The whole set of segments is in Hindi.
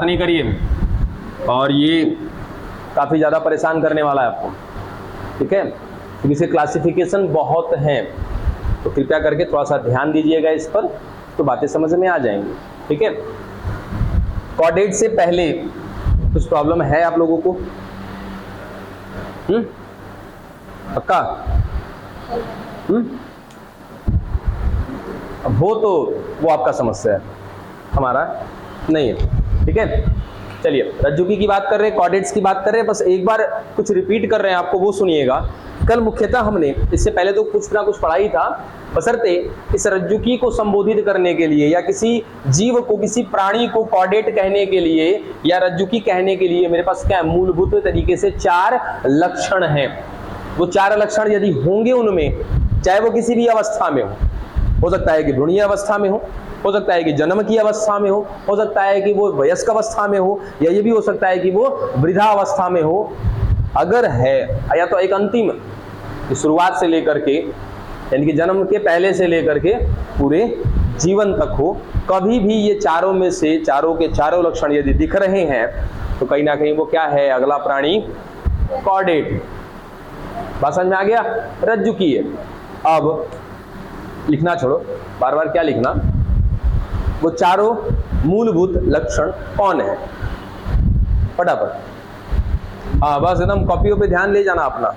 बात नहीं करिए, और ये काफ़ी ज़्यादा परेशान करने वाला है आपको, ठीक है, क्योंकि इसे क्लासिफिकेशन बहुत हैं, तो कृपया करके थोड़ा सा ध्यान दीजिएगा इस पर, तो बातें समझ में आ जाएंगी, ठीक है। कॉर्डेट से पहले कुछ प्रॉब्लम है आप लोगों को? पक्का? अब हो तो वो आपका समस्या है, हमारा नहीं है, ठीक है। चलिए, रज्जुकी की बात कर रहे हैं, कॉर्डेट्स की बात कर रहे हैं, बस एक बार कुछ रिपीट कर रहे हैं आपको, वो सुनिएगा। कल मुख्यतः हमने इससे पहले तो कुछ ना कुछ पढ़ा ही था, बशर्ते इस रज्जुकी को संबोधित करने के लिए या किसी जीव को, किसी प्राणी को कॉर्डेट कहने के लिए या रज्जुकी कहने के लिए मेरे पास क्या है, मूलभूत तरीके से 4 लक्षण हैं। वो 4 लक्षण यदि होंगे उनमें, चाहे वो किसी भी अवस्था में हो सकता है कि भ्रूणीय अवस्था में हो सकता है कि जन्म की अवस्था में हो सकता है कि वो वयस्क अवस्था में हो, या ये भी हो सकता है कि वो वृद्धा अवस्था में हो, अगर है, या तो एक अंतिम शुरुआत से लेकर के, यानी कि जन्म के पहले से लेकर के पूरे जीवन तक हो, कभी भी ये चारों में से चारों के चारों लक्षण यदि दिख रहे हैं तो कहीं ना कहीं वो क्या है, अगला प्राणी कॉर्डेट। बात समझ में आ गया? रज्जुकी है। अब लिखना छोड़ो, बार बार क्या लिखना, वो चारों मूलभूत लक्षण कौन है, फटाफट। हाँ, बस एकदम कॉपियों पे ध्यान ले जाना अपना।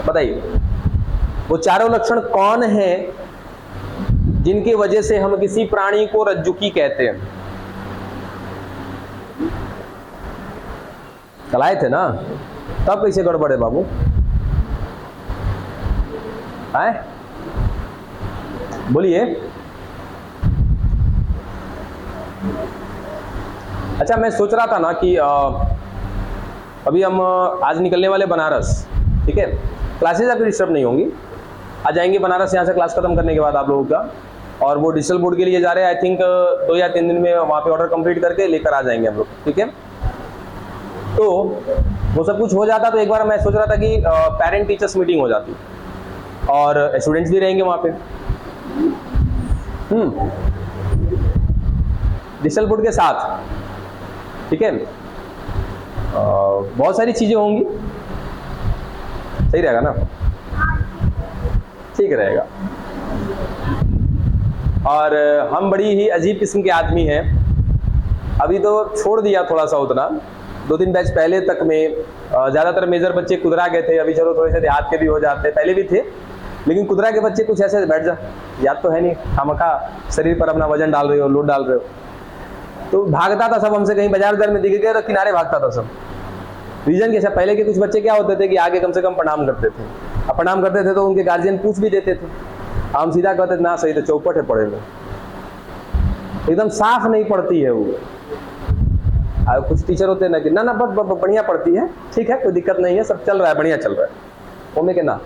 बताइए, वो चारों लक्षण कौन है जिनकी वजह से हम किसी प्राणी को रज्जुकी कहते हैं? चलाए थे ना, तब कैसे गड़बड़ है बाबू? आए बोलिए। अच्छा, मैं सोच रहा था ना कि अभी हम आज निकलने वाले बनारस, ठीक है, क्लासेज आपकी डिस्टर्ब नहीं होंगी, आ जाएंगे बनारस यहाँ से क्लास खत्म करने के बाद आप लोगों का, और वो डिजिटल बोर्ड के लिए जा रहे हैं, आई थिंक 2 या 3 दिन में वहाँ पे ऑर्डर कंप्लीट करके लेकर आ जाएंगे हम लोग, ठीक है। तो वो सब कुछ हो जाता तो एक बार मैं सोच रहा था कि पेरेंट टीचर्स मीटिंग हो जाती और स्टूडेंट्स भी रहेंगे वहाँ पे, डिजिटल बोर्ड के साथ, ठीक है। बहुत सारी चीजें होंगी, सही रहेगा ना? ठीक रहेगा। और हम बड़ी ही अजीब किस्म के आदमी हैं, अभी तो छोड़ दिया थोड़ा सा उतना, 2-3 बैच पहले तक में ज़्यादातर मेजर बच्चे कुदरा गए थे, अभी चलो थोड़े से देहात के भी हो जाते, पहले भी थे, लेकिन कुदरा के बच्चे कुछ ऐसे बैठ जा, याद तो है नहीं, खामखा शरीर पर अपना वजन डाल रहे हो, लोड डाल रहे हो, तो भागता था सब हमसे, कहीं बाजार उधर में दिख गए तो किनारे भागता था सब। रीजन कैसा, पहले के कुछ बच्चे क्या होते थे कि आगे कम से कम प्रणाम करते थे, अब प्रणाम करते थे तो उनके गार्जियन पूछ भी देते थे, हम सीधा कहते थे ना सही तो चौपट है पढ़े में, एकदम साफ नहीं पढ़ती है वो। कुछ टीचर होते हैं ना कि ना बहुत बढ़िया पढ़ती है, ठीक है, कोई दिक्कत नहीं है, सब चल रहा है, बढ़िया चल रहा है, वो में के ना।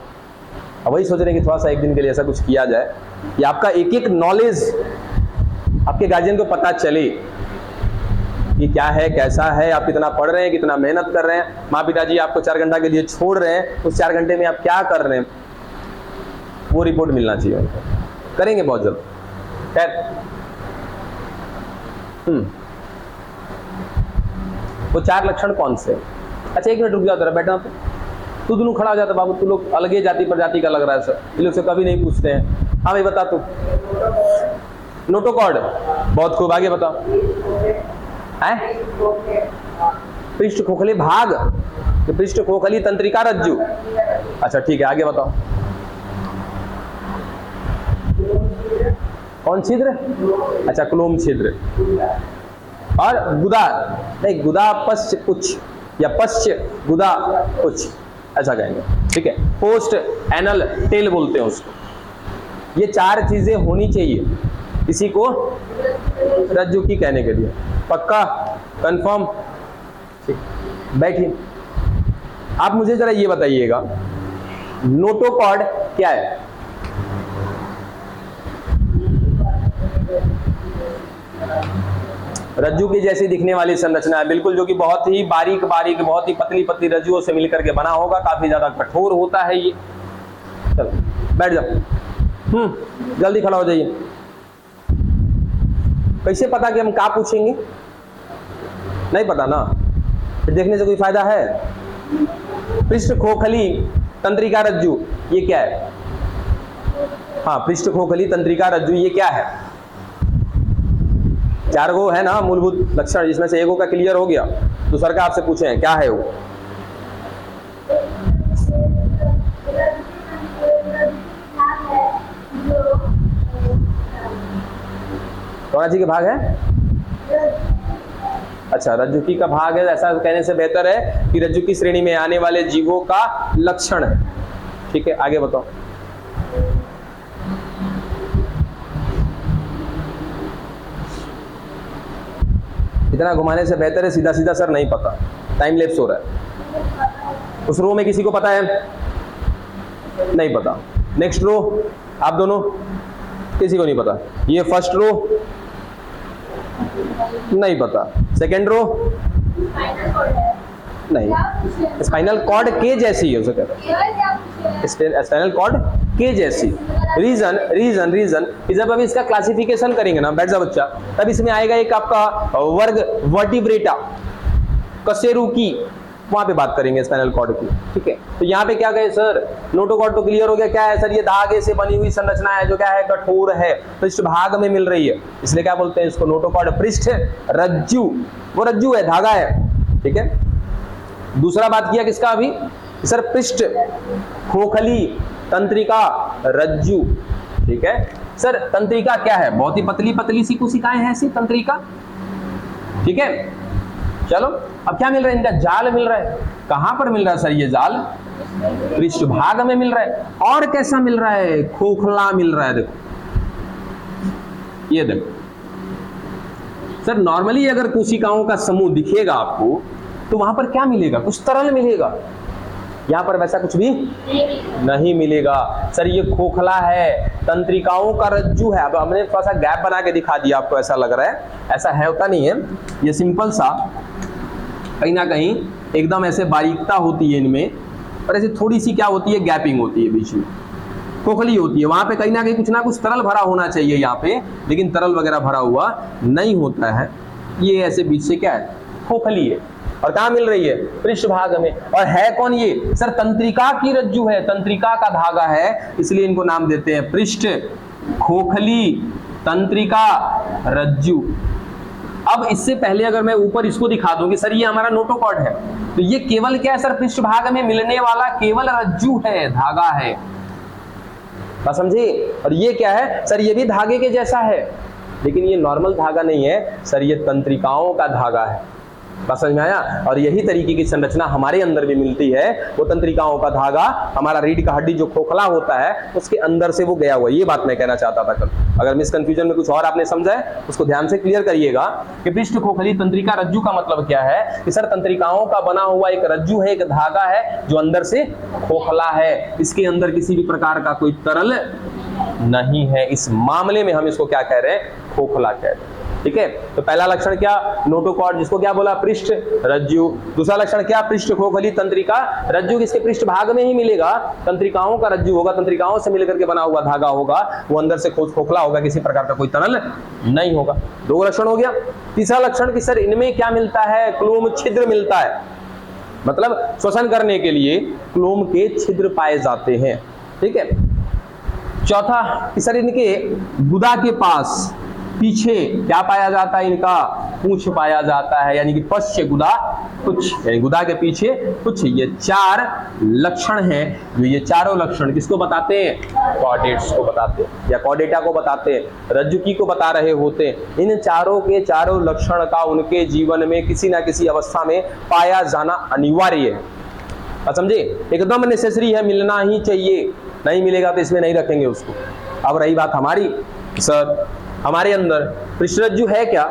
अब वही सोच रहे हैं कि थोड़ा सा एक दिन के लिए ऐसा कुछ किया जाए कि आपका एक एक नॉलेज आपके गार्जियन को पता चले कि क्या है, कैसा है, आप कितना पढ़ रहे हैं, कितना मेहनत कर रहे हैं, माँ पिताजी आपको 4 घंटा के लिए छोड़ रहे हैं, उस 4 घंटे में आप क्या कर रहे हैं, वो रिपोर्ट मिलना चाहिए उनको। करेंगे बहुत जल्द। खैर, वो 4 लक्षण कौन से? अच्छा, 1 मिनट रुक जाओ, जरा बैठना, तू दोनों खड़ा हो जाता बाबू, तू लोग अलगे जाति प्रजाति का लग रहा है सर, ये लोग से कभी नहीं पूछते हैं। हाँ भाई बता तू। नोटोकॉर्ड, बहुत खूब, आगे बताओ। है पृष्ठ खोखली भाग, तो पृष्ठ खोखली तंत्रिका रज्जु, अच्छा ठीक है, आगे बताओ। कौन छिद्र? अच्छा, क्लोम छिद्र। और गुदा, नहीं गुदा पश्च कुछ, या पश्च गुदा कुछ, ऐसा कहेंगे, ठीक है, पोस्ट एनल टेल बोलते हैं उसको। ये 4 चीजें होनी चाहिए किसी को रज्जुकी कहने के लिए। पक्का? कंफर्म? ठीक, बैठिए। आप मुझे जरा ये बताइएगा, नोटोकॉर्ड क्या है? रज्जु की जैसी दिखने वाली संरचना है बिल्कुल, जो कि बहुत ही बारीक बारीक, बहुत ही पतली पतली रज्जुओं से मिलकर के बना होगा, काफी ज्यादा कठोर होता है ये। चलो बैठ जाओ, जल्दी खड़ा हो जाइए। कैसे पता कि हम क्या पूछेंगे? नहीं पता ना, फिर देखने से कोई फायदा है? पृष्ठ खोखली तंत्रिका रज्जु ये क्या है? हाँ, पृष्ठ खोखली तंत्रिका रज्जु ये क्या है? 4 गो है ना मूलभूत लक्षण, जिसमें से 1 का क्लियर हो गया, दूसरा का आपसे पूछे हैं क्या है वो? कौन सी के भाग है? अच्छा, रज्जुकी का भाग है, ऐसा कहने से बेहतर है कि रज्जु की श्रेणी में आने वाले जीवों का लक्षण है। ठीक है, आगे बताओ। इतना घुमाने से बेहतर है सीधा सीधा सर नहीं पता, टाइम लैप्स हो रहा है। उस रो में किसी को पता है? नहीं पता। नेक्स्ट रो, आप दोनों, किसी को नहीं पता। ये फर्स्ट रो नहीं पता, सेकेंड रो नहीं। स्पाइनल कॉर्ड के जैसी है, उसे कहते हैं स्पाइनल कॉर्ड के जैसी। रीजन रीजन रीजन जब अभी इसका क्लासिफिकेशन करेंगे ना, बैठ जा बच्चा, तब इसमें आएगा एक आपका वर्ग वर्टिब्रेटा, कशेरुकी, वहां पे बात करेंगे स्पाइनल कॉर्ड की। ठीक है, तो यहाँ पे क्या कहे सर? नोटोकॉर्ड तो क्लियर हो गया, क्या है सर? ये धागे से बनी हुई संरचना है जो क्या है? कठोर है, पृष्ठ भाग में मिल रही है, इसलिए क्या बोलते हैं इसको? नोटोकॉर्ड पृष्ठ रज्जु, वो रज्जु है, धागा है। ठीक है, दूसरा बात किया किसका अभी सर? पृष्ठ खोखली तंत्रिका रज्जु। ठीक है सर, तंत्रिका क्या है? बहुत ही पतली पतली सी कोशिकाएं हैं ऐसी तंत्रिका। ठीक है, चलो अब क्या मिल रहा है? इनका जाल मिल रहा है। कहां पर मिल रहा है सर ये जाल? पृष्ठ भाग में मिल रहा है। और कैसा मिल रहा है? खोखला मिल रहा है। देखो, ये देखो सर, नॉर्मली अगर कोशिकाओं का समूह दिखेगा आपको तो वहां पर क्या मिलेगा? कुछ तरल मिलेगा। यहां पर वैसा कुछ भी नहीं मिलेगा सर, ये खोखला है, तंत्रिकाओं का रज्जु है। अब हमने थोड़ा सा गैप बना के दिखा दिया आपको, ऐसा लग रहा है, ऐसा है होता नहीं है। ये सिंपल सा, कहीं ना कहीं एकदम ऐसे बारीकता होती है इनमें, और ऐसे थोड़ी सी क्या होती है? गैपिंग होती है बीच में, खोखली होती है। वहां पे कहीं ना कुछ तरल भरा होना चाहिए यहाँ पे, लेकिन तरल वगैरह भरा हुआ नहीं होता है। ये ऐसे बीच से क्या है? खोखली है। और कहाँ मिल रही है? पृष्ठ भाग में। और है कौन ये सर? तंत्रिका की रज्जु है, तंत्रिका का धागा है, इसलिए इनको नाम देते हैं पृष्ठ खोखली तंत्रिका रज्जु। अब इससे पहले अगर मैं ऊपर इसको दिखा दूं कि सर ये हमारा नोटोकॉर्ड है, तो ये केवल क्या है सर? पृष्ठ भाग में मिलने वाला केवल रज्जु है, धागा है, बात समझे? और ये क्या है सर? ये भी धागे के जैसा है, लेकिन ये नॉर्मल धागा नहीं है सर, ये तंत्रिकाओं का धागा है। बात समझ में आया? और यही तरीके की संरचना हमारे अंदर भी मिलती है। वो तंत्रिकाओं का धागा, हमारा रीढ़ का हड्डी जो खोखला होता है उसके अंदर से वो गया हुआ है। ये बात मैं कहना चाहता था कल। अगर मिसकंफ्यूजन में कुछ और आपने समझा है उसको ध्यान से क्लियर करिएगा कि पृष्ठ खोखली तंत्रिका रज्जु का मतलब क्या है कि सर तंत्रिकाओं का बना हुआ एक रज्जु है, एक धागा है जो अंदर से खोखला है, इसके अंदर किसी भी प्रकार का कोई तरल नहीं है। इस मामले में हम इसको क्या कह रहे हैं? खोखला कह रहे हैं। ठीक है, तो पहला लक्षण क्या? नोटोकॉर्ड, जिसको क्या बोला? पृष्ठ रज्जु। दूसरा लक्षण क्या? पृष्ठ खोखली तंत्रिका रज्जु, किसके? पृष्ठ भाग में ही मिलेगा, तंत्रिकाओं का रज्जु होगा, तंत्रिकाओं से मिलकर के बना हुआ धागा होगा, वो अंदर से खोखला होगा, किसी प्रकार का कोई तरल नहीं होगा। 2 लक्षण हो गया। तीसरा लक्षण कि सर इनमें क्या मिलता है? क्लोम छिद्र मिलता है, मतलब श्वसन करने के लिए क्लोम के छिद्र पाए जाते हैं। ठीक है, चौथा कि सर इनके गुदा के पास पीछे क्या पाया जाता है? इनका पूंछ पाया जाता है, यानी कि पश्च गुदा पुच्छ, यानी गुदा के पीछे पुच्छ। ये 4 लक्षण हैं, जो ये चारों लक्षण किसको बताते हैं? कॉर्डेट्स को बताते हैं, या कॉर्डेटा को बताते हैं, रज्जुकी को बता रहे होते हैं। इन चारों के चारों लक्षण का उनके जीवन में किसी ना किसी अवस्था में पाया जाना अनिवार्य है। समझे? एकदम नेसेसरी है, मिलना ही चाहिए, नहीं मिलेगा तो इसमें नहीं रखेंगे उसको। अब रही बात हमारी, सर हमारे अंदर पृष्ठरज्जु है क्या?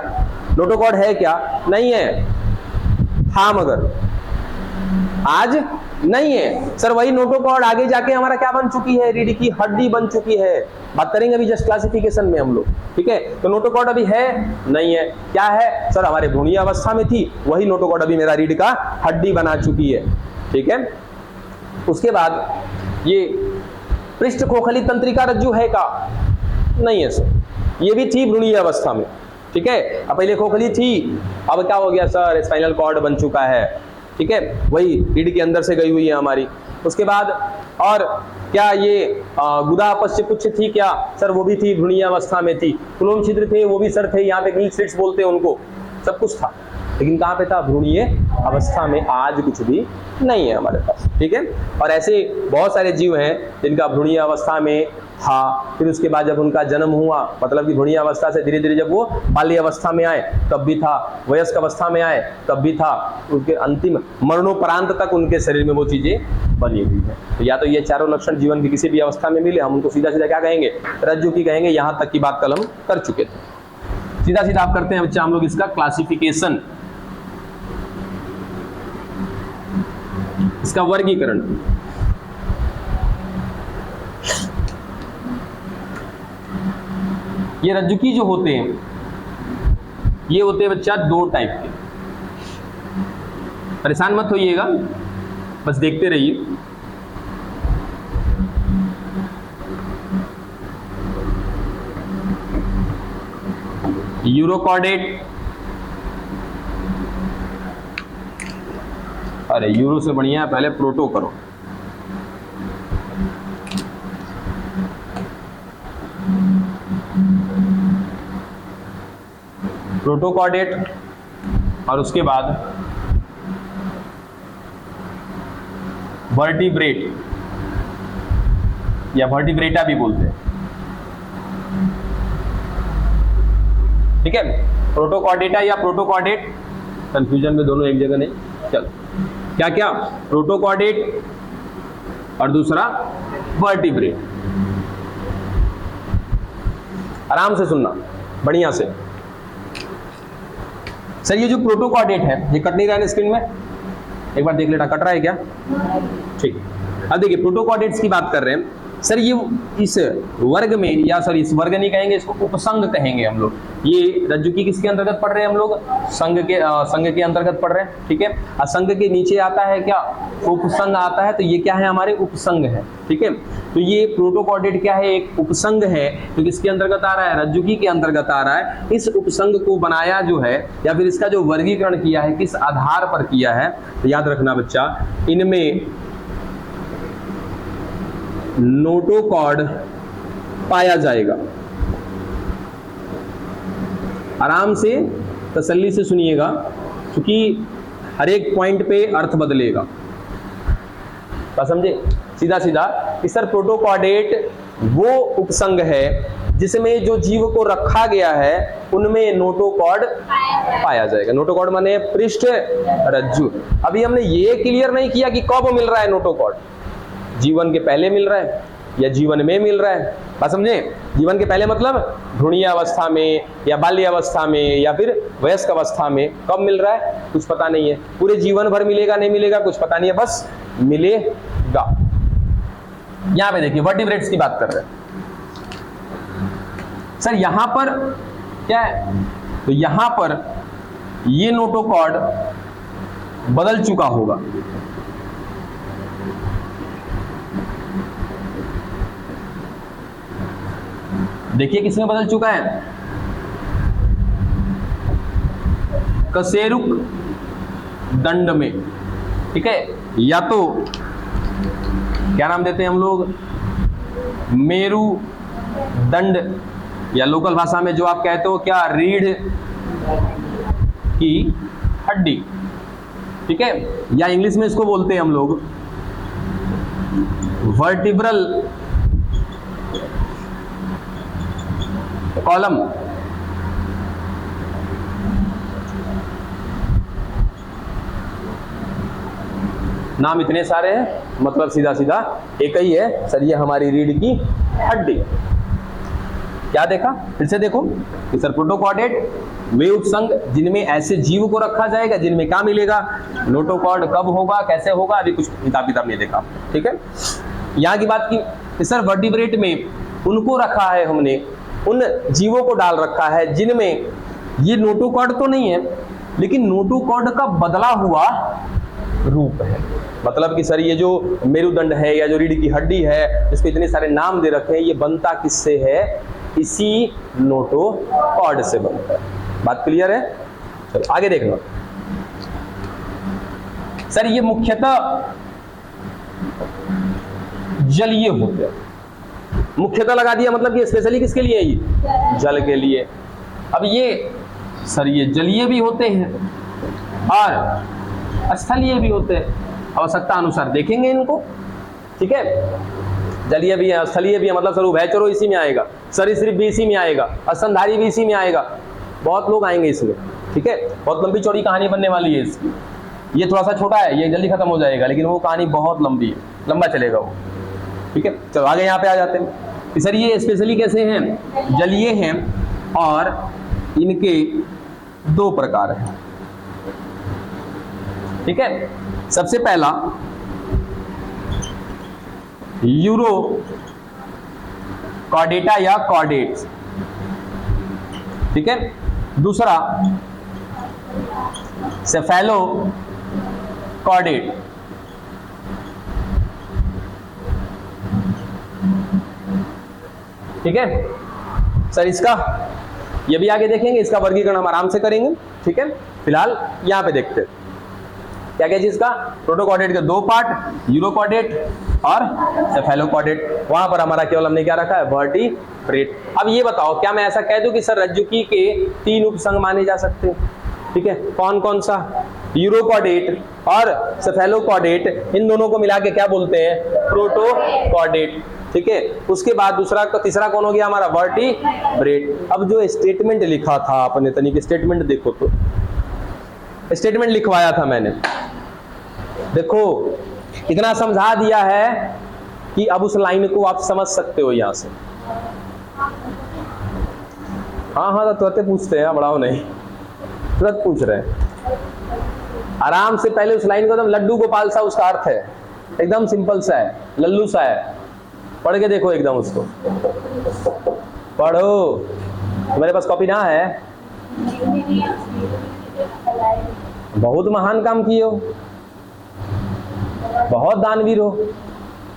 नोटोकॉर्ड है क्या? नहीं है। हाँ, मगर आज नहीं है सर। वही नोटोकॉर्ड आगे जाके हमारा क्या बन चुकी है? रीढ़ की हड्डी बन चुकी है। बात करेंगे अभी जस्ट क्लासिफिकेशन में हम लोग। ठीक है, तो नोटोकॉर्ड अभी है? नहीं है। क्या है सर? हमारे भ्रूणीय अवस्था में थी, वही नोटोकॉर्ड अभी मेरा रीढ़ का हड्डी बना चुकी है। ठीक है, उसके बाद ये पृष्ठ खोखली तंत्रिका रज्जु है का? नहीं है सर, ये भी थी भ्रूणीय अवस्था में। ठीक है। अब पहले खोखली थी, अब क्या हो गया सर, स्पाइनल कॉर्ड बन चुका है, ठीक है, वही रीढ़ के अंदर से गई हुई है हमारी। उसके बाद और क्या ये गुदा पश्च पुच्छ थी क्या सर, वो भी थी, भ्रूणीय अवस्था में थी। कुलोम छिद्र थे, वो भी सर थे, यहाँ पे गिल स्लिट्स बोलते हैं उनको, सब कुछ था, लेकिन कहाँ पे था, भ्रूणीय अवस्था में। आज कुछ भी नहीं है हमारे पास, ठीक है। और ऐसे बहुत सारे जीव हैं जिनका भ्रूणीय अवस्था में था, फिर उसके बाद जब उनका जन्म हुआ, मतलब कि भ्रूणीय अवस्था से धीरे धीरे जब वो बाल्य अवस्था में आए तब भी था, वयस्क अवस्था में आए तब भी था, उसके अंतिम मरणोपरांत तक उनके शरीर में वो चीजें बनी हुई है। तो या तो ये चारों लक्षण जीवन की किसी भी अवस्था में मिले, हम उनको सीधा सीधा क्या कहेंगे, रज्जु की कहेंगे। यहाँ तक की बात कल हम कर चुके थे। सीधा सीधा आप करते हैं बच्चा हम लोग इसका क्लासिफिकेशन, इसका वर्गीकरण। ये रज्जुकी जो होते हैं, ये होते हैं बच्चा दो टाइप के। परेशान मत होइएगा, बस देखते रहिए। यूरोकॉर्डेट, अरे यूरो से बढ़िया है, पहले प्रोटो करो। प्रोटोकॉर्डेट, और उसके बाद वर्टिब्रेट या वर्टिब्रेटा भी बोलते हैं, ठीक है। प्रोटोकॉर्डेटा या प्रोटोकॉर्डेट, कंफ्यूजन में दोनों एक जगह नहीं। चलो क्या क्या, प्रोटोकॉर्डेट और दूसरा वर्टिब्रेट। आराम से सुनना, बढ़िया से। सर ये जो प्रोटोकॉर्डेट है, ये कट नहीं रहा है स्क्रीन में, एक बार देख लेना, कट रहा है क्या, ठीक। अब देखिए प्रोटोकॉर्डेट्स की बात कर रहे हैं सर, ये इस वर्ग में, या सॉरी इस वर्ग नहीं कहेंगे, इसको उपसंग कहेंगे हम लोग। ये रज्जुकी किसके अंतर्गत पढ़ रहे हैं हम लोग, संघ के अंतर्गत पढ़ रहे हैं, ठीक है। और संघ के नीचे आता है क्या, उपसंग आता है, तो ये क्या है, हमारे उपसंग है, ठीक है। तो ये प्रोटोकॉर्डेट क्या है, एक उपसंग है, तो किसके अंतर्गत आ रहा है, रज्जुकी के अंतर्गत आ रहा है। इस उपसंग को बनाया जो है, या फिर इसका जो वर्गीकरण किया है, किस आधार पर किया है, तो याद रखना बच्चा, इनमें नोटोकॉर्ड पाया जाएगा। आराम से तसल्ली से सुनिएगा, क्योंकि हर एक पॉइंट पे अर्थ बदलेगा, समझे। सीधा सीधा कि सर प्रोटोकॉर्डेट वो उपसंग है जिसमें जो जीव को रखा गया है उनमें नोटोकॉर्ड पाया जाएगा। नोटोकॉर्ड माने पृष्ठ रज्जु। अभी हमने ये क्लियर नहीं किया कि कब मिल रहा है नोटोकॉर्ड, जीवन के पहले मिल रहा है या जीवन में मिल रहा है, बात समझे। जीवन के पहले मतलब भ्रूणीय अवस्था में या बाल्य अवस्था में या फिर वयस्क अवस्था में, कब मिल रहा है कुछ पता नहीं है। पूरे जीवन भर मिलेगा नहीं मिलेगा कुछ पता नहीं है, बस मिलेगा। यहां पे देखिए वर्टिब्रेट्स की बात कर रहे हैं सर, यहां पर क्या है, तो यहां पर ये नोटोकॉर्ड बदल चुका होगा। देखिए किसमें बदल चुका है, कशेरुक दंड में, ठीक है। या तो क्या नाम देते हैं हम लोग, मेरु दंड, या लोकल भाषा में जो आप कहते हो क्या, रीढ़ की हड्डी, ठीक है। या इंग्लिश में इसको बोलते हैं हम लोग वर्टिब्रल कॉलम। नाम इतने सारे हैं, मतलब सीधा सीधा एक ही है सर, ये हमारी रीढ़ की हड्डी। क्या देखा, फिर से देखो कि सर प्रोटोकॉर्डेट वे उपसंग जिनमें ऐसे जीव को रखा जाएगा जिनमें क्या मिलेगा, नोटोकॉर्ड कब होगा कैसे होगा अभी कुछ किताब नहीं देखा, ठीक है। यहाँ की बात की सर वर्टिब्रेट में उनको रखा है हमने, उन जीवों को डाल रखा है जिनमें ये नोटोकॉर्ड तो नहीं है लेकिन नोटोकॉर्ड का बदला हुआ रूप है। मतलब कि सर ये जो मेरुदंड है या जो रीढ़ की हड्डी है, इसको इतने सारे नाम दे रखे हैं, ये बनता किससे है, इसी नोटोकॉर्ड से बनता है। बात क्लियर है? चलो आगे देखना सर, ये मुख्यतः जलीय होते हैं। मुख्यतः लगा दिया मतलब कि स्पेशली किसके लिए? ये जल के लिए। अब ये सर ये जलीय भी होते हैं और स्थलीय भी होते हैं, आवश्यकता अनुसार देखेंगे इनको, ठीक है। जलीय भी है, स्थलीय भी है, मतलब सर उभयचरो इसी में आएगा, सरीसृप भी इसी में आएगा, स्तनधारी भी इसी में आएगा, बहुत लोग आएंगे इसमें, ठीक है। बहुत लंबी चौड़ी कहानी बनने वाली है इसकी। ये थोड़ा सा छोटा है, ये जल्दी खत्म हो जाएगा, लेकिन वो कहानी बहुत लंबी है, लंबा चलेगा वो, ठीक है। चलो आगे यहाँ पे आ जाते हैं कि सर ये स्पेशली कैसे हैं? जलीय हैं और इनके दो प्रकार हैं, ठीक है। सबसे पहला यूरो कॉर्डेटा या कॉर्डेट्स, ठीक है। दूसरा सेफेलो कॉर्डेट, ठीक है सर। इसका ये भी आगे देखेंगे, इसका वर्गीकरण हम आराम से करेंगे, ठीक है। फिलहाल यहां पे देखते हैं क्या क्या चीज का। प्रोटोकॉर्डेट के दो पार्ट, यूरोकॉर्डेट और सेफेलोकॉर्डेट। वहां पर हमारा केवल हमने क्या रखा है? वर्टिब्रेट। अब ये बताओ, क्या मैं ऐसा कह दूं कि सर रज्जुकी के 3 उपसंघ माने जा सकते हैं, ठीक है। कौन कौन सा? यूरोकॉर्डेट और सेफेलोकॉर्डेट, इन दोनों को मिला के क्या बोलते हैं? प्रोटोकॉर्डेट, ठीक है। उसके बाद दूसरा तीसरा कौन हो गया हमारा? वर्टिब्रेट। अब जो स्टेटमेंट लिखा था आपने, तनिक स्टेटमेंट देखो तो, स्टेटमेंट लिखवाया था मैंने, देखो इतना समझा दिया है कि अब उस लाइन को आप समझ सकते हो यहां से। हाँ तो तुरंत पूछते हैं, बढ़ाओ नहीं, तुरंत पूछ रहे हैं आराम से। पहले उस लाइन को एकदम लड्डू गोपाल सा उसका अर्थ है, एकदम सिंपल सा है, लल्लू सा है, पढ़ के देखो एकदम उसको, पढ़ो। मेरे पास कॉपी ना है? बहुत महान काम किए हो, बहुत दानवीर हो,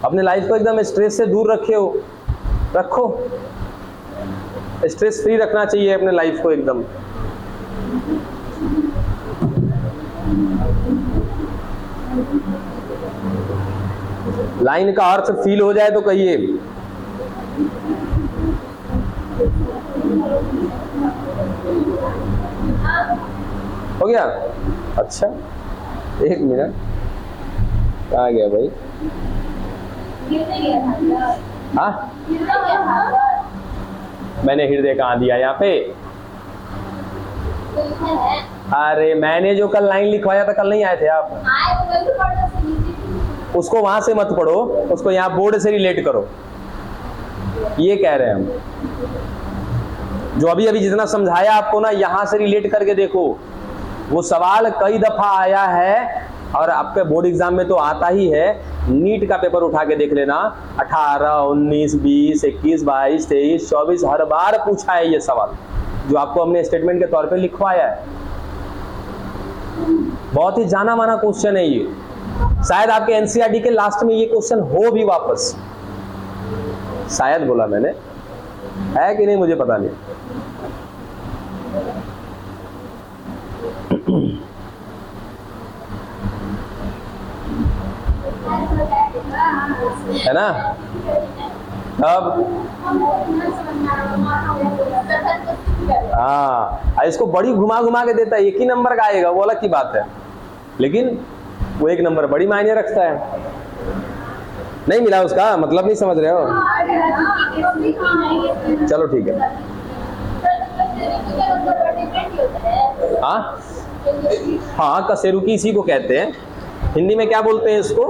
अपने लाइफ को एकदम स्ट्रेस से दूर रखे हो। रखो, स्ट्रेस फ्री रखना चाहिए अपने लाइफ को एकदम। लाइन का अर्थ फील हो जाए तो कहिए। हो गया? अच्छा एक मिनट, कहाँ गया भाई? हाँ मैंने हृदय कहाँ दिया यहाँ पे? अरे मैंने जो कल लाइन लिखवाया था, कल नहीं आए थे आप? उसको वहां से मत पढ़ो, उसको यहाँ बोर्ड से रिलेट करो, ये कह रहे हैं हम। जो अभी अभी जितना समझाया आपको ना, यहां से रिलेट करके देखो। वो सवाल कई दफा आया है और आपके बोर्ड एग्जाम में तो आता ही है। नीट का पेपर उठा के देख लेना, 18, 19, 20, 21, 22, 23, 24 हर बार पूछा है ये सवाल, जो आपको हमने स्टेटमेंट के तौर पे लिखवाया है। बहुत ही जाना माना क्वेश्चन है ये, शायद आपके एनसीईआरटी के लास्ट में ये क्वेश्चन हो भी वापस, शायद बोला मैंने, है कि नहीं मुझे पता नहीं। है ना? अब हाँ, इसको बड़ी घुमा घुमा के देता है, एक ही नंबर का आएगा वो अलग की बात है, लेकिन वो एक नंबर बड़ी मायने रखता है। नहीं मिला उसका मतलब नहीं समझ रहे हो? चलो ठीक है। हाँ कशेरुकी इसी को कहते हैं। हिंदी में क्या बोलते हैं इसको?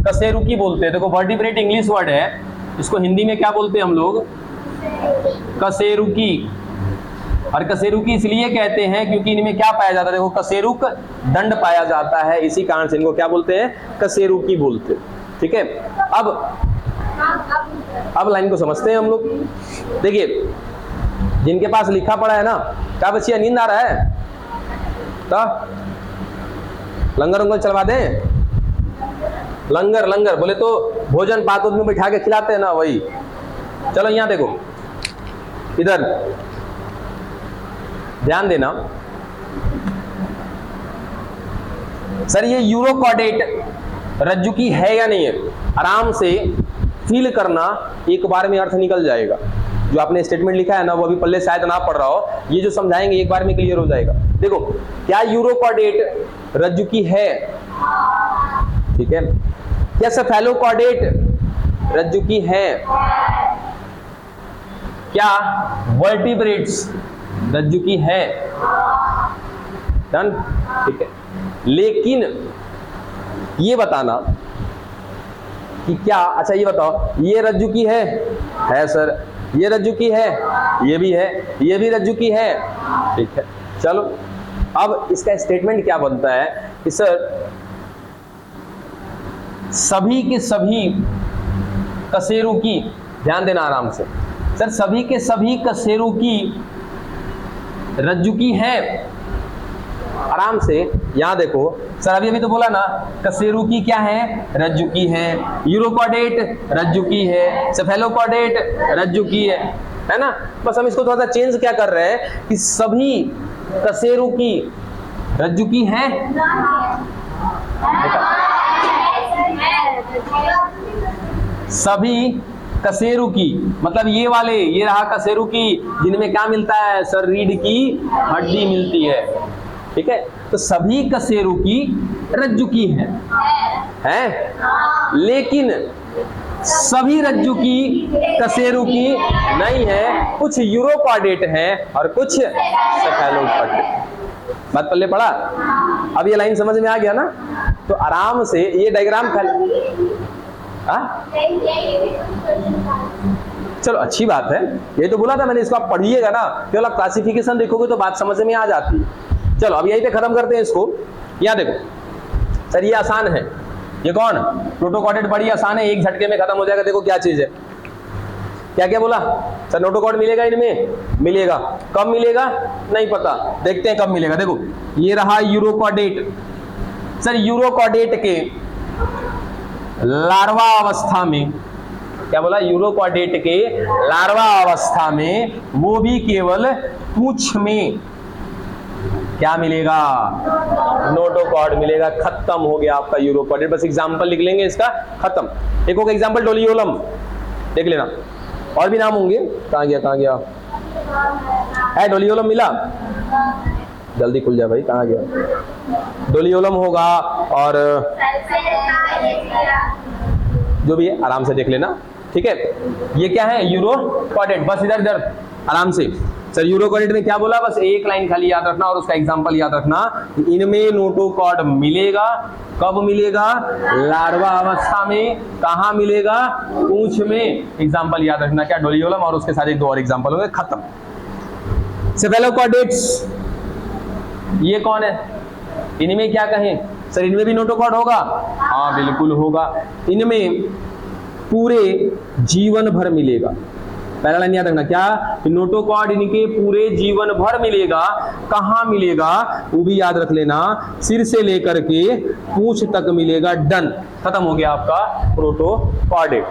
कशेरुकी बोलते हैं। देखो वर्टिब्रेट इंग्लिश वर्ड है, इसको हिंदी में क्या बोलते हैं हम लोग? कशेरुकी। और कशेरुकी इसलिए कहते हैं क्योंकि इनमें क्या पाया जाता है? देखो कशेरुक दंड पाया जाता है, इसी कारण से इनको क्या बोलते हैं? कशेरुकी बोलते हैं। ठीक है, अब लाइन को समझते हैं हम लोग। देखिए जिनके पास लिखा पड़ा है ना, क्या बच्चिया नींद आ रहा है? तो लंगर उंगर चलवा दें? लंगर लंगर बोले तो भोजन पात में बैठा के खिलाते हैं ना, वही। चलो यहाँ देखो, इधर ध्यान देना सर, ये यूरोकॉर्डेट रज्जु की है या नहीं है, आराम से फील करना, एक बार में अर्थ निकल जाएगा। जो आपने स्टेटमेंट लिखा है ना, वो अभी पल्ले शायद ना पढ़ रहा हो, ये जो समझाएंगे एक बार में क्लियर हो जाएगा। देखो, क्या यूरोकॉर्डेट रज्जु की है? ठीक है। क्या सेफेलोकॉर्डेट रज्जु की है? क्या वर्टिब्रेट्स रज्जु की है? डन, ठीक है। लेकिन ये बताना कि क्या, अच्छा ये बताओ, ये रज्जु की है सर, ये रज्जु की है, ये भी है, ये भी रज्जु की है, ठीक है। चलो, अब इसका स्टेटमेंट क्या बनता है कि सर सभी के सभी कशेरु की, ध्यान देना आराम से, सर सभी के सभी कशेरु की रज्जु की है। आराम से यहां देखो सर, अभी तो बोला ना, कशेरु की क्या है? रज्जु की है। यूरोकॉर्डेट रज्जु की है। सेफेलोकॉर्डेट रज्जु की है ना। बस हम इसको थोड़ा सा चेंज क्या कर रहे हैं कि सभी कशेरु की रज्जु की है। सभी कशेरु की, मतलब ये वाले, ये रहा कशेरु की, जिनमें क्या मिलता है सर? रीढ़ की हड्डी मिलती है, ठीक है। तो सभी कशेरु की रज्जु की है? लेकिन सभी रज्जु की कशेरु की नहीं है, कुछ यूरोकॉर्डेट है और कुछ सेफेलोकॉर्डेट। बात पल्ले पड़ा? अब ये लाइन समझ में आ गया ना? तो आराम से ये डायग्राम खाली, चलो अच्छी बात है, ये तो बोला था मैंने, इसको आप पढ़िएगा ना, केवल आप क्लासिफिकेशन देखोगे तो बात समझ में आ जाती है। चलो अब यहीं पे खत्म करते हैं इसको। यहाँ देखो सर, ये आसान है, ये कौन? नोटोकॉर्डेट बड़ी आसान है, एक झटके में खत्म हो जाएगा। देखो क्या चीज है, क्या क्या बोला सर? नोटोकॉर्ड मिलेगा इनमें? मिलेगा। कब मिलेगा नहीं पता, देखते हैं कब मिलेगा। देखो ये रहा यूरोकॉर्डेट। सर यूरोकॉर्डेट के लार्वा अवस्था में, क्या बोला? यूरोकॉर्डेट के लार्वा अवस्था में वो भी केवल पूंछ में क्या मिलेगा? नोटोकॉर्ड मिलेगा। खत्म हो गया आपका यूरोकॉर्डेट। बस एग्जांपल लिख लेंगे इसका, खत्म। एक होगा एग्जांपल डोलियोलम, देख लेना, और भी नाम होंगे। कहां गया है? डोलियोलम मिला? जल्दी खुल जाए भाई, कहां गया? डोलियोलम होगा, और जो भी है आराम से देख लेना, ठीक है। ये क्या है? यूरोकॉर्डेट। बस इधर इधर आराम से। सर यूरोकॉर्डेट में क्या बोला? बस एक लाइन खाली याद रखना और उसका एग्जांपल याद रखना। इनमें नोटोकॉर्ड मिलेगा। कब मिलेगा? लार्वा अवस्था में। कहां मिलेगा? पूंछ में। एग्जांपल याद रखना, क्या? डोलियोलम, और उसके साथ एक दो और एग्जांपल होंगे, खत्म। सेफेलोकॉर्डेट्स, ये कौन है? इनमें क्या कहें सर? इनमें भी नोटोकॉर्ड होगा? हाँ बिल्कुल होगा। इनमें पूरे जीवन भर मिलेगा। पहला लाइन याद रखना, क्या? नोटोकॉर्ड इनके पूरे जीवन भर मिलेगा। कहां मिलेगा वो भी याद रख लेना, सिर से लेकर के पूंछ तक मिलेगा। डन, खत्म हो गया आपका प्रोटोकॉर्डेट।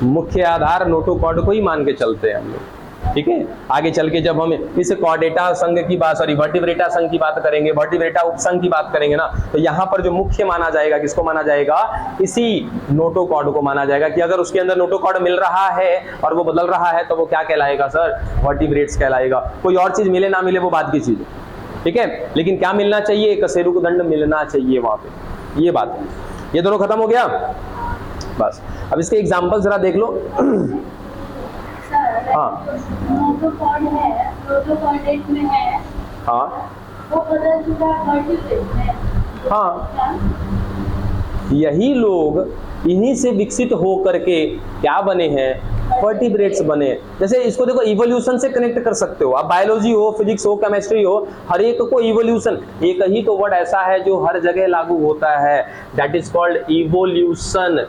मुख्य आधार नोटोकॉर्ड को ही मान के चलते हैं हम लोग, ठीक है। आगे चल के जब हम इस कॉर्डेटा संघ की बात, सॉरी वर्टिब्रेटा संघ की बात करेंगे, वर्टिब्रेटा उपसंघ की बात करेंगे ना, तो यहाँ पर जो मुख्य माना जाएगा, किसको माना जाएगा? इसी नोटोकॉर्ड को माना जाएगा, कि अगर उसके अंदर नोटोकॉर्ड मिल रहा है और वो बदल रहा है तो वो क्या कहलाएगा सर? वर्टिब्रेट्स कहलाएगा। कोई और चीज मिले ना मिले वो बात की चीज है, ठीक है। लेकिन क्या मिलना चाहिए? कशेरु को दंड मिलना चाहिए वहां पे, ये बात है। ये दोनों खत्म हो गया। बस अब इसके एग्जाम्पल जरा देख लो। हाँ नोटोकॉर्ड है, नोटोकॉर्डेट में है, हाँ वो बदल चुका वर्टिब्रेट में। हाँ, यही लोग इन्हीं से विकसित हो करके क्या बने हैं? वर्टिब्रेट्स बने। जैसे इसको देखो, इवोल्यूशन से कनेक्ट कर सकते हो आप। बायोलॉजी हो, फिजिक्स हो, केमिस्ट्री हो, हर एक को इवोल्यूशन, एक ही तो वर्ड ऐसा है जो हर जगह लागू होता है, दैट इज कॉल्ड इवोल्यूशन।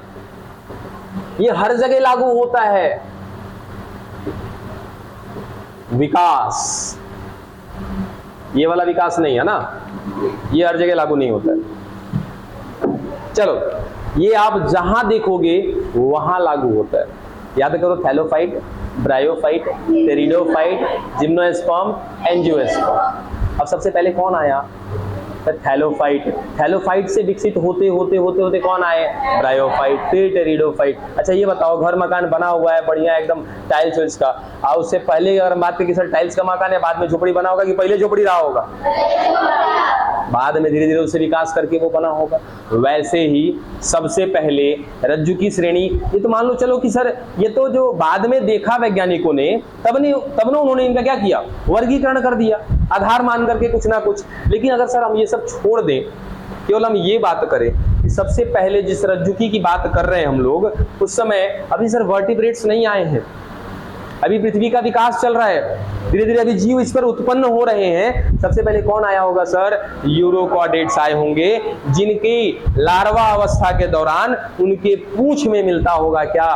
ये हर जगह लागू होता है। विकास, ये वाला विकास नहीं है ना, ये हर जगह लागू नहीं होता है। चलो, ये आप जहां देखोगे वहां लागू होता है। याद करो, thallophyte bryophyte, pteridophyte, gymnosperm, angiosperm. अब सबसे पहले कौन आया? थैलोफाइट। थैलोफाइट से विकसित होते होते होते होते कौन आए? ब्रायोफाइट, फिर टेरिडोफाइट। अच्छा ये बताओ, घर मकान बना हुआ है बढ़िया एकदम टाइल्स वाइल्स का, और उससे पहले अगर हम बात करें कि सर टाइल्स का मकान है, बाद में झोपड़ी बना होगा कि पहले झोपड़ी रहा होगा? बाद में धीरे धीरे उससे विकास करके वो बना होगा। वैसे ही सबसे पहले रज्जु की श्रेणी, ये तो मान लो चलो कि सर ये तो जो बाद में देखा वैज्ञानिकों ने, तब ना उन्होंने इनका क्या किया? वर्गीकरण कर दिया आधार मान करके कुछ ना कुछ। लेकिन अगर सर हम ये सब छोड़ दें, केवल हम ये बात करें कि सबसे पहले जिस रज्जुकी की बात कर रहे हैं हम लोग, उस समय अभी सर वर्टिब्रेट्स नहीं आए हैं, अभी पृथ्वी का विकास चल रहा है, धीरे धीरे अभी जीव इस पर उत्पन्न हो रहे हैं। सबसे पहले कौन आया होगा सर? यूरोकॉर्डेट्स आए होंगे, जिनकी लार्वा अवस्था के दौरान उनके पूंछ में मिलता होगा क्या?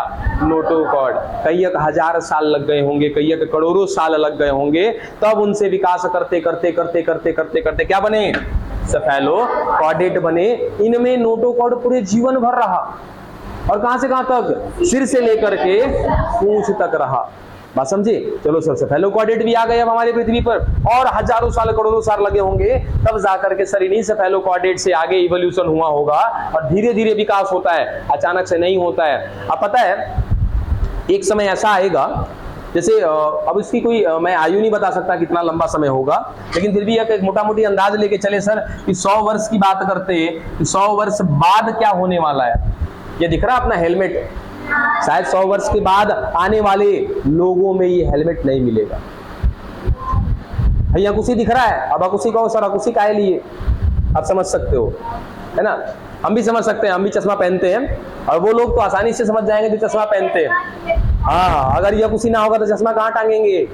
नोटोकॉर्ड। कई एक हजार साल लग गए होंगे, कई एक करोड़ों साल लग गए होंगे, तब उनसे विकास करते करते करते करते करते करते क्या बने? सेफेलोकॉर्डेट बने। इनमें नोटोकॉर्ड पूरे जीवन भर रहा, और कहां से कहां तक? सिर से लेकर के पूंछ तक रहा। बात समझे? चलो सर सेफेलोकॉर्डेट भी आ गए अब हमारी पृथ्वी पर, और हजारों साल करोड़ों साल लगे होंगे, तब जाकर के सर इन्हीं सेफेलोकॉर्डेट से आगे इवोल्यूशन हुआ होगा, और धीरे धीरे विकास होता है, अचानक से नहीं होता है। अब पता है एक समय ऐसा आएगा, जैसे अब इसकी कोई मैं आयु नहीं बता सकता कितना लंबा समय होगा, लेकिन फिर भी एक मोटा मोटी अंदाज लेके चले सर कि 100 वर्ष की बात करते हैं कि 100 वर्ष बाद क्या होने वाला है। ये दिख रहा अपना हेलमेट, शायद 100 वर्ष के बाद आने वाले लोगों में ये हेलमेट नहीं मिलेगा। भैया कुछ दिख रहा है, अब अकुशी कहो सर अकुशी काहे लिए, आप समझ सकते हो, है ना? हम भी समझ सकते हैं, हम भी चश्मा पहनते हैं, और वो लोग तो आसानी से समझ जाएंगे जो चश्मा पहनते हैं। हाँ, अगर ये कुछ ना होगा तो चश्मा कहाँ टांगेंगे?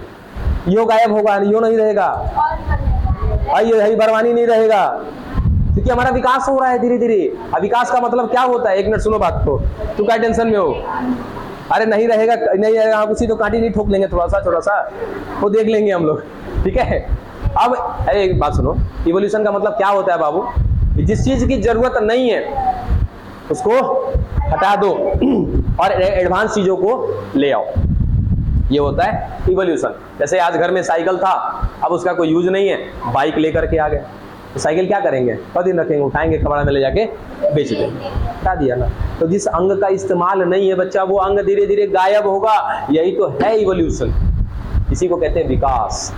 यो गायब होगा, यो नहीं रहेगा, ये बरवानी नहीं रहेगा, क्योंकि हमारा विकास हो रहा है धीरे धीरे। अब विकास का मतलब क्या होता है? एक मिनट सुनो बात को, तू क्या टेंशन में हो? अरे नहीं रहेगा, नहीं रहेगा कुछ तो कांटी नहीं ठोक लेंगे, थोड़ा सा छोटा सा वो देख लेंगे हम लोग, ठीक है? अब अरे एक बात सुनो, इवोल्यूशन का मतलब क्या होता है बाबू? जिस चीज की जरूरत नहीं है उसको हटा दो और एडवांस चीजों को ले आओ, ये होता है इवोल्यूशन। जैसे आज घर में साइकिल था, अब उसका कोई यूज नहीं है, बाइक लेकर के आ गए, तो साइकिल क्या करेंगे? कई दिन रखेंगे, उठाएंगे, कबाड़ा में ले जाके बेच देंगे, हटा दिया ना। तो जिस अंग का इस्तेमाल नहीं है बच्चा, वो अंग धीरे धीरे गायब होगा, यही तो है इवोल्यूशन, इसी को कहते हैं विकास।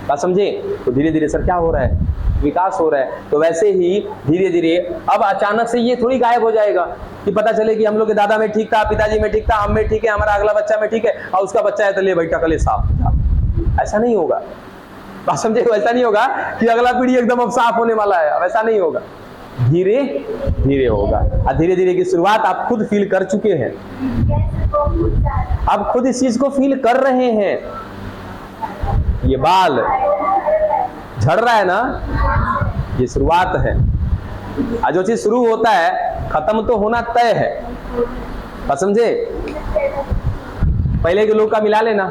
बात समझे? तो धीरे धीरे सर क्या हो रहा है? विकास हो रहा है। तो वैसे ही धीरे धीरे अब अचानक से ये थोड़ी गायब हो जाएगा कि पता चले कि हम लोग के दादा में ठीक था, पिताजी में ठीक था, हम में ठीक है, हमारा अगला बच्चा में ठीक है, और उसका बच्चा है तो ले बेटा कले साफ। ऐसा नहीं होगा, बात समझे? ऐसा नहीं होगा कि अगला पीढ़ी एकदम अब साफ होने वाला है, अब ऐसा नहीं होगा, धीरे धीरे होगा। और धीरे धीरे की शुरुआत आप खुद फील कर चुके हैं, आप खुद इस चीज को फील कर रहे हैं। ये बाल झड़ रहा है ना, ये शुरुआत है। और जो चीज शुरू होता है खत्म तो होना तय है, बात समझे? पहले के लोग का मिला लेना,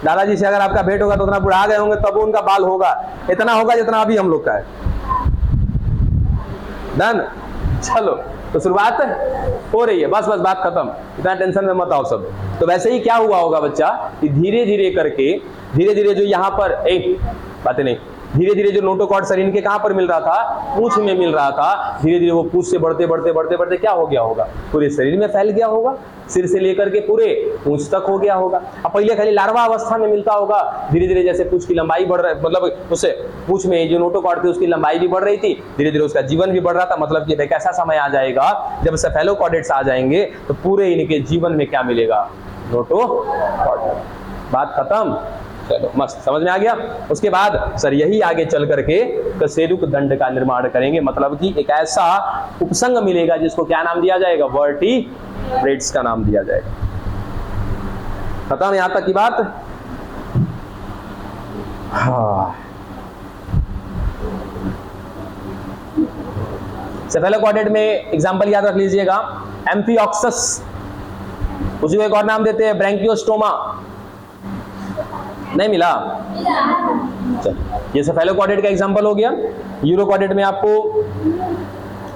दादाजी से अगर आपका भेंट होगा तो उतना बुढ़ा गए होंगे तब उनका बाल होगा, इतना होगा जितना अभी हम लोग का है। डन? चलो, तो शुरुआत हो रही है, बस बस बात खत्म, इतना टेंशन में मत आओ सब। तो वैसे ही क्या हुआ होगा बच्चा कि धीरे धीरे करके, धीरे धीरे जो यहाँ पर बातें नहीं, धीरे धीरे जो नोटोकॉर्ड शरीर के कहां पर मिल रहा था? पूंछ में मिल रहा था। धीरे धीरे वो पूंछ से बढ़ते बढ़ते बढ़ते बढ़ते क्या हो गया होगा? पूरे शरीर में फैल गया होगा, सिर से लेकर के पूरे पूंछ तक हो गया होगा। अब पहले खाली लार्वा अवस्था में मिलता होगा, धीरे धीरे जैसे पूंछ की लंबाई बढ़ रहा है, मतलब उससे पूंछ में जो नोटोकॉर्ड थी उसकी लंबाई भी बढ़ रही थी, धीरे धीरे उसका जीवन भी बढ़ रहा था। मतलब कि एक ऐसा समय आ जाएगा जब सेफेलोकॉर्डेट्स आ जाएंगे तो पूरे इनके जीवन में क्या मिलेगा? नोटोकॉर्ड। बात खत्म। चलो मस्त, समझ में आ गया। उसके बाद सर यही आगे चल करके कशेरुक दंड का निर्माण करेंगे, मतलब कि एक ऐसा उपसंग मिलेगा जिसको क्या नाम दिया जाएगा? वर्टिब्रेट्स का नाम दिया जाएगा। खत्म यहां तक की बात। हाँ, सेफेलोकॉर्डेट में एग्जांपल याद रख लीजिएगा, एम्फिऑक्सस, उसी को एक और नाम देते हैं ब्रैंकियोस्टोमा। नहीं मिला? ये सेफेलोकॉर्डेट का एग्जांपल हो गया। यूरोकॉर्डेट में आपको,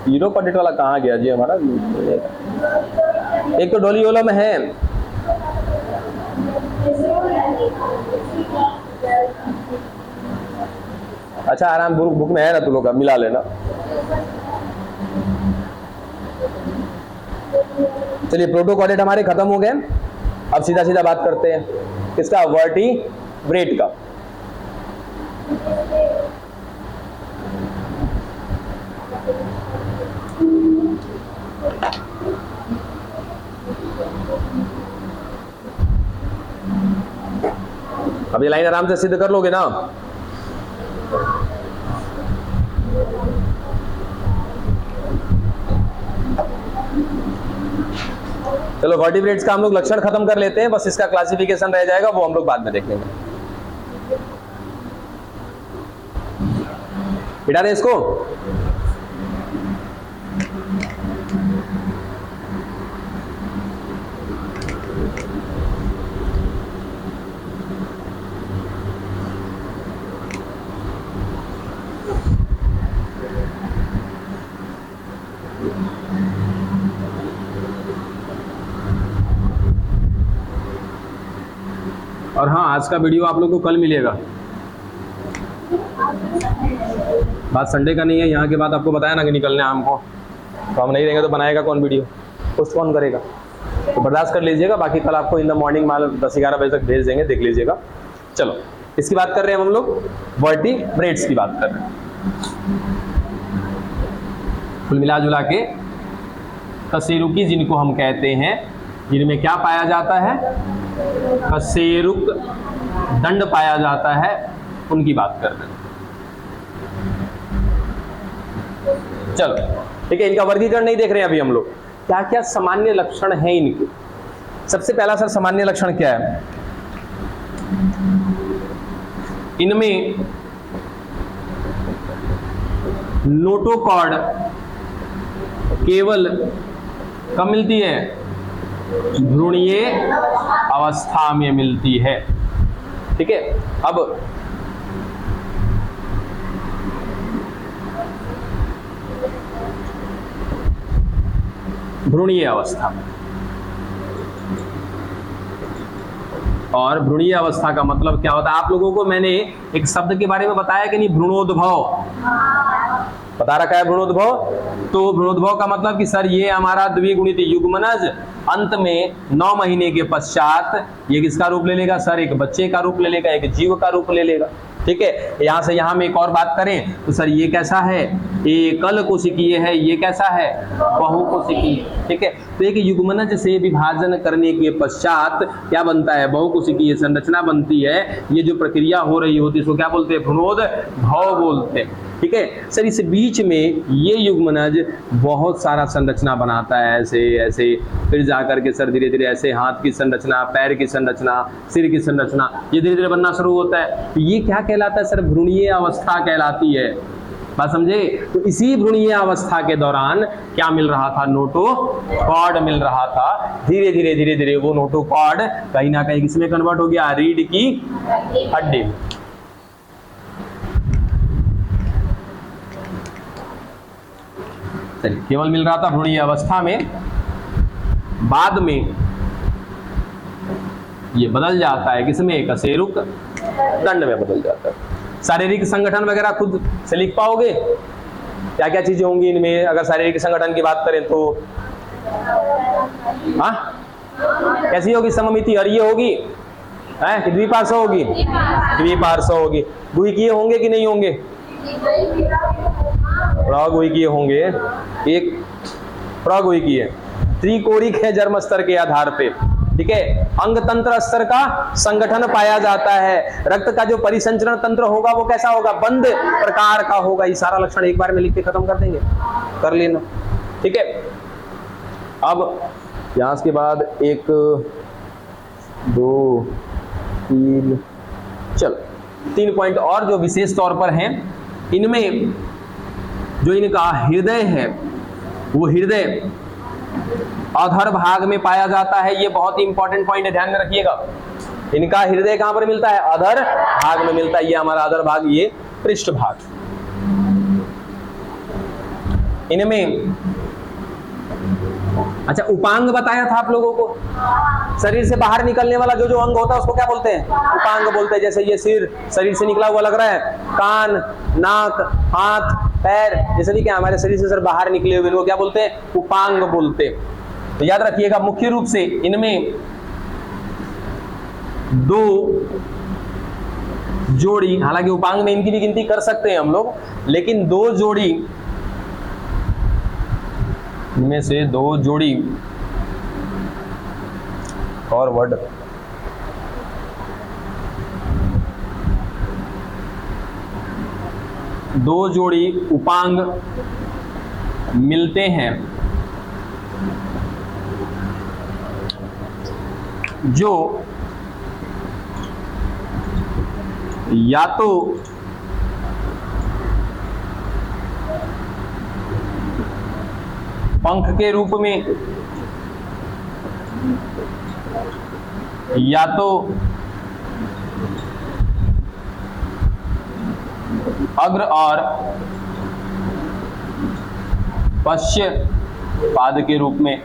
यूरोकॉर्डेट वाला कहाँ गया जी हमारा? एक तो डोलियोलम है, अच्छा आराम, बुक में है ना, तू लोग मिला लेना। चलिए प्रोटोकॉर्डेट हमारे खत्म हो गए। अब सीधा सीधा बात करते हैं किसका, वर्टिब्रेट का। अब ये लाइन आराम से सिद्ध कर लोगे ना। चलो वर्टिब्रेट्स का हम लोग लक्षण खत्म कर लेते हैं, बस इसका क्लासिफिकेशन रह जाएगा, वो हम लोग बाद में देख लेंगे। मिटा दें इसको। और हाँ, आज का वीडियो आप लोग को कल मिलेगा। बात संडे का नहीं है, यहाँ के बाद आपको बताया ना कि निकलने हमको, तो हम नहीं रहेंगे तो बनाएगा कौन वीडियो, पोस्ट कौन करेगा, तो बर्दाश्त कर लीजिएगा। बाकी कल आपको इन द मॉर्निंग माल 10-11 बजे तक भेज देंगे, देख लीजिएगा। चलो इसकी बात कर रहे हैं हम लोग, वर्टिब्रेट्स की बात कर रहे हैं। कुल मिला जुला के कशेरुकी जिनको हम कहते हैं, जिनमें क्या पाया जाता है, कशेरुक दंड पाया जाता है, उनकी बात कर रहे हैं। चलो ठीक है, इनका वर्गीकरण नहीं देख रहे हैं अभी हम लोग, क्या क्या सामान्य लक्षण हैं इनके। सबसे पहला सर सामान्य लक्षण क्या है, इनमें नोटोकॉर्ड केवल कब मिलती है, भ्रूणीय अवस्था में मिलती है। ठीक है, अब भ्रूणीय अवस्था, और भ्रूणीय अवस्था का मतलब क्या होता है, आप लोगों को मैंने एक शब्द के बारे में बताया कि नहीं, भ्रूणोद्भव बता रखा है। भ्रूणोद्भव, तो भ्रूणोद्भव का मतलब कि सर ये हमारा द्विगुणित युग्मनज अंत में 9 महीने के पश्चात ये किसका रूप ले लेगा सर, एक बच्चे का रूप ले लेगा, एक जीव का रूप ले लेगा। ठीक है, यहां से यहां में एक और बात करें तो सर ये कैसा है, एकल कोशिकीय है, ये कैसा है, बहुकोशिकीय। ठीक है, तो एक युग्मनज से विभाजन करने के पश्चात क्या बनता है, बहुकोशिकीय संरचना बनती है। ये जो प्रक्रिया हो रही होती है इसको क्या बोलते हैं, भ्रूणोद्भव बोलते हैं। ठीक है सर, इस बीच में ये युग्मनज बहुत सारा संरचना बनाता है, ऐसे ऐसे, फिर जाकर के सर धीरे धीरे ऐसे हाथ की संरचना, पैर की संरचना, सिर की संरचना, ये धीरे धीरे बनना शुरू होता है। तो ये क्या कहलाता है सर, भ्रूणीय अवस्था कहलाती है। बात समझे, तो इसी भ्रूणीय अवस्था के दौरान क्या मिल रहा था, नोटोकॉर्ड मिल रहा था। धीरे धीरे धीरे धीरे वो नोटोकॉर्ड कहीं ना कहीं किसमें कन्वर्ट हो गया, रीढ़ की हड्डी। केवल मिल रहा था भ्रूणीय अवस्था में, बाद में ये बदल जाता है किसमें, कशेरुक दंड में बदल जाता है। शारीरिक संगठन वगैरह खुद से लिख पाओगे, क्या क्या चीजें होंगी इनमें, अगर शारीरिक संगठन की बात करें तो हाँ कैसी होगी, सममिति हरीय होगी है कि द्विपार्श्व होगी, द्विपार्श्व होगी। गुहिकीय होंगे कि नहीं होंगे, प्रागुहिकीय होंगे, एक प्रागुहिकीय, त्रिकोणिक है जन्म स्तर के आधार पे। ठीक है, अंग तंत्र स्तर का संगठन पाया जाता है। रक्त का जो परिसंचरण तंत्र होगा वो कैसा होगा, बंद प्रकार का होगा। ये सारा लक्षण एक बार में लिख के खत्म कर देंगे, कर लेना। ठीक है, अब यहां के बाद 1 2 3 चलो 3 पॉइंट और जो विशेष तौर पर हैं, इनमें जो इनका हृदय है वो हृदय अधर भाग में पाया जाता है। ये बहुत ही इंपॉर्टेंट पॉइंट है, ध्यान में रखिएगा। इनका हृदय कहां पर मिलता है, अधर भाग में मिलता है। ये हमारा अधर भाग, ये पृष्ठ भाग। इनमें अच्छा, उपांग बताया था आप लोगों को, शरीर से बाहर निकलने वाला जो जो अंग होता है उसको क्या बोलते हैं? उपांग बोलते हैं। जैसे ये सिर शरीर से निकला हुआ लग रहा है, कान, नाक, हाथ, पैर, जैसे भी क्या हमारे शरीर से सर बाहर निकले हुए, इनको क्या बोलते हैं? उपांग बोलते हैं। तो याद रखिएगा, मुख्य रूप से इनमें दो जोड़ी, हालांकि उपांग में इनकी भी गिनती कर सकते हैं हम लोग, लेकिन दो जोड़ी, इनमें से दो जोड़ी, और वर्ड, दो जोड़ी उपांग मिलते हैं जो या तो पंख के रूप में या तो अग्र और पश्च पाद के रूप में।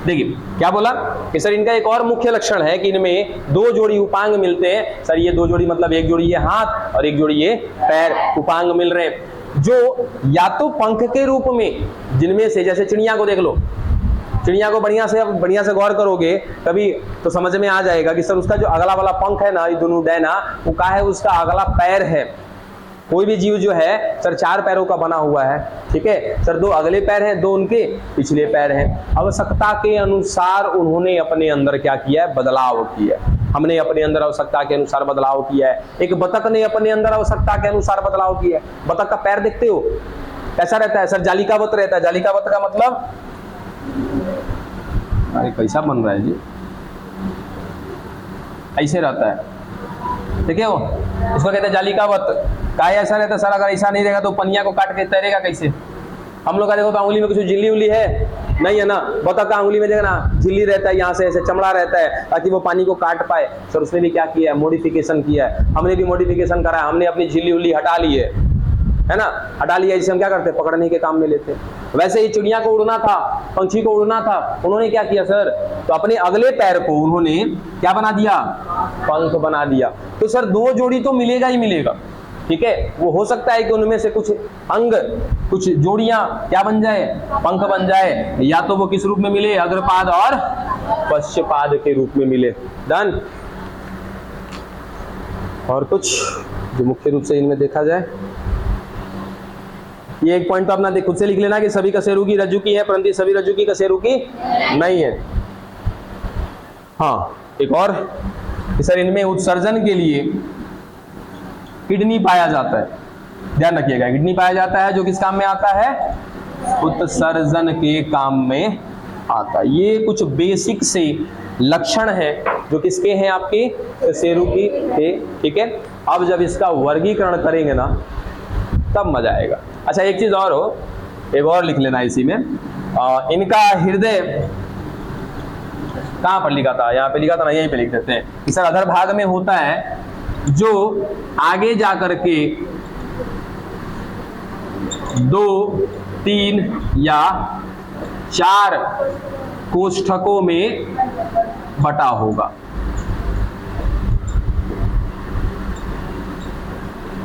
देखिए क्या बोला कि सर इनका एक और मुख्य लक्षण है कि इनमें दो जोड़ी उपांग मिलते हैं। सर ये दो जोड़ी मतलब एक जोड़ी ये हाथ और एक जोड़ी ये पैर, उपांग मिल रहे हैं जो या तो पंख के रूप में, जिनमें से जैसे चिड़िया को देख लो, चिड़िया को बढ़िया से गौर करोगे कभी तो समझ में आ जाएगा कि सर उसका जो अगला वाला पंख है ना, ये दोनों डैना, वो क्या है? उसका अगला पैर है। कोई भी जीव जो है सर चार पैरों का बना हुआ है, ठीक है सर, दो अगले पैर हैं, दो उनके पिछले पैर हैं। आवश्यकता के अनुसार उन्होंने अपने अंदर क्या किया है? बदलाव किया है। हमने अपने अंदर आवश्यकता के अनुसार बदलाव किया है। एक बतख ने अपने अंदर आवश्यकता के अनुसार बदलाव किया है। बतख का पैर देखते हो कैसा रहता है? सर जालिकावत रहता है। जालिकावत का मतलब, अरे कैसा बन रहा है जी, ऐसे रहता है, ठीक है, वो उसको कहते हैं जालिकावत। का ऐसा रहता है सर, अगर ऐसा नहीं रहेगा तो पनिया को काट के तैरेगा कैसे? हम लोग का देखो तो अंगुली में कुछ झिल्ली उल्ली है नहीं है ना, बतख का अंगुली में देखना झिल्ली रहता है, यहाँ से ऐसे चमड़ा रहता है ताकि वो पानी को काट पाए। सर उसने भी क्या किया है? मॉडिफिकेशन किया है। हमने भी मॉडिफिकेशन करा है, हमने अपनी झिल्ली उल्ली हटा ली है ना, हटा लिया, जिसे हम क्या करते हैं? पकड़ने के काम में लेते हैं। वैसे ही चिड़िया को उड़ना था, पंछी को उड़ना था, उन्होंने क्या किया सर? तो अपने अगले पैर को उन्होंने क्या बना दिया? पंख बना दिया। तो सर दो जोड़ी तो मिलेगा ही मिलेगा, ठीक है। वो हो सकता है कि उनमें से कुछ अंग, कुछ जोड़ियां क्या बन जाए? पंख बन जाए, या तो वो किस रूप में मिले? अग्रपाद और पश्चपाद के रूप में मिले। डन। और कुछ जो मुख्य रूप से इनमें देखा जाए, ये एक पॉइंट तो अपना खुद से लिख लेना कि सभी कशेरुकी रज्जुकी है, परंतु सभी रज्जुकी कशेरुकी नहीं है। हाँ, एक और सर इनमें उत्सर्जन के लिए किडनी पाया जाता है। ध्यान रखिएगा, किडनी पाया जाता है जो किस काम में आता है? उत्सर्जन के काम में आता है। ये कुछ बेसिक से लक्षण है जो किसके हैं? आपके कशेरुकी के, ठीक है। अब जब इसका वर्गीकरण करेंगे ना तब मजा आएगा। अच्छा एक चीज और हो, एक और लिख लेना इसी में, इनका हृदय कहाँ पर लिखा था? यहाँ पे लिखा था ना, यहीं पे लिख देते हैं कि सर अधर भाग में होता है जो आगे जाकर के 2, 3 या 4 कोष्ठकों में बटा होगा।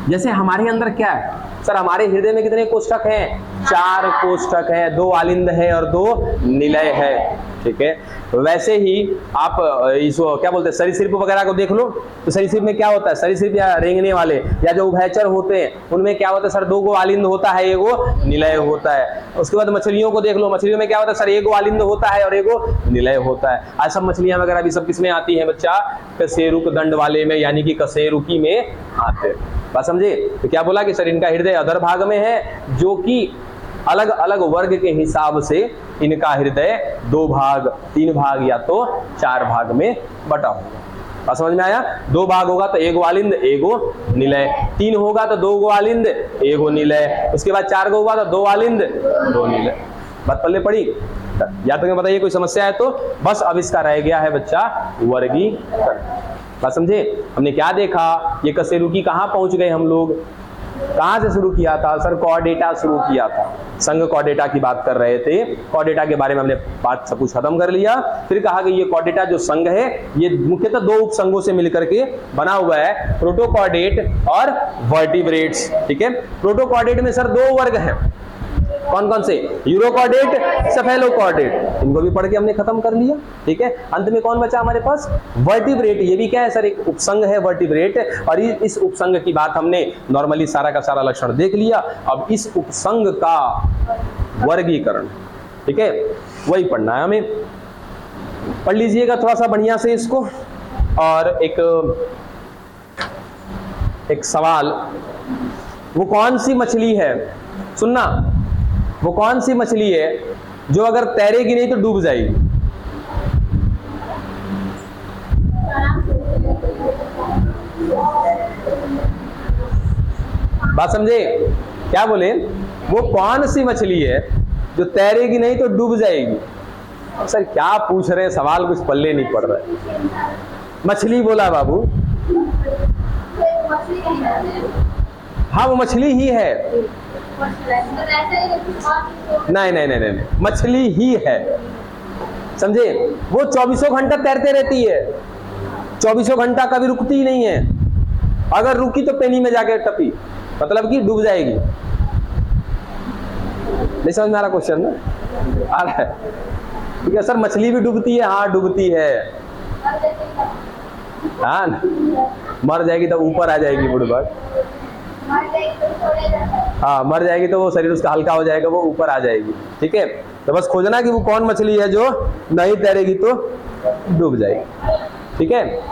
जैसे हमारे अंदर क्या है सर? हमारे हृदय में कितने कोष्ठक हैं? 4 कोष्ठक हैं, 2 आलिंद है और 2 निलय है, ठीक है। वैसे ही आप इसको क्या बोलते हैं? सरीसृप वगैरह को देख लो तो सरीसृप में क्या होता है? सरीसृप या रेंगने वाले या जो उभयचर होते हैं उनमें क्या होता है सर? 2 आलिंद होता है, 1 निलय होता है। उसके बाद मछलियों को देख लो, मछलियों में क्या होता है सर? 1 आलिंद होता है और 1 निलय होता है। आज सब मछलियां वगैरह भी सब किसमें आती है बच्चा? कशेरुक दंड वाले में, यानी कि कशेरुकी में आते हैं। बात समझे? तो क्या बोला कि सर इनका हृदय अधर भाग में है, जो कि अलग अलग वर्ग के हिसाब से इनका हृदय 2 भाग, 3 भाग या तो 4 भाग में बटा होगा। बात समझ में आया? 2 भाग होगा तो 1 आलिंद 1 निलय, 3 होगा तो 2 आलिंद 1 निलय, उसके बाद 4 होगा तो 2 आलिंद 2 निलय। बात पल्ले पड़ी? या तो बताइए कोई समस्या है तो? बस अब इसका रह गया है बच्चा वर्गीकरण। बात समझे? हमने क्या देखा? ये कशेरुकी कहाँ पहुंच गए हम लोग? कहाँ से शुरू किया था सर? कॉर्डेटा शुरू किया था, संघ कॉर्डेटा की बात कर रहे थे। कॉर्डेटा के बारे में हमने बात सब कुछ खत्म कर लिया। फिर कहा कि ये कॉर्डेटा जो संघ है ये मुख्यतः दो उपसंघों से मिलकर के बना हुआ है, प्रोटोकॉर्डेट और वर्टिब्रेट्स। ठीक है, प्रोटोकॉर्डेट में सर दो वर्ग हैं, कौन कौन से? यूरोकॉर्डेट, सेफेलोकॉर्डेट। इनको भी पढ़ के हमने खत्म कर लिया। ठीक है, अंत में कौन बचा हमारे पास? वर्टिब्रेट। ये भी क्या है सर? एक उपसंघ है वर्टिब्रेट। और इस उपसंघ की बात हमने नॉर्मली सारा का सारा लक्षण देख लिया। अब इस उपसंघ का वर्गीकरण, ठीक है, वही पढ़ना है हमें। पढ़ लीजिएगा थोड़ा सा बढ़िया से इसको। और एक सवाल, वो कौन सी मछली है, सुनना, वो कौन सी मछली है जो अगर तैरेगी नहीं तो डूब जाएगी? बात समझे? क्या बोले? वो कौन सी मछली है जो तैरेगी नहीं तो डूब जाएगी? सर क्या पूछ रहे हैं सवाल, कुछ पल्ले नहीं पड़ रहा है। मछली बोला बाबू। हाँ वो मछली ही है। नहीं नहीं नहीं नहीं, मछली ही है, समझे? वो 24 घंटा तैरते रहती है, 24 घंटा कभी रुकती ही नहीं है। अगर रुकी तो पेनी में जाके टपी, मतलब कि डूब जाएगी। नहीं समझ में आ रहा क्वेश्चन ना? आ रहा है? ठीक है सर, मछली भी डूबती है? हाँ डूबती है। हाँ मर जाएगी तो ऊपर आ जाएगी बुढ़बक। हाँ मर जाएगी तो वो शरीर उसका हल्का हो जाएगा, वो ऊपर आ जाएगी। ठीक है, तो बस खोजना कि वो कौन मछली है जो नहीं तैरेगी तो डूब जाएगी। ठीक है,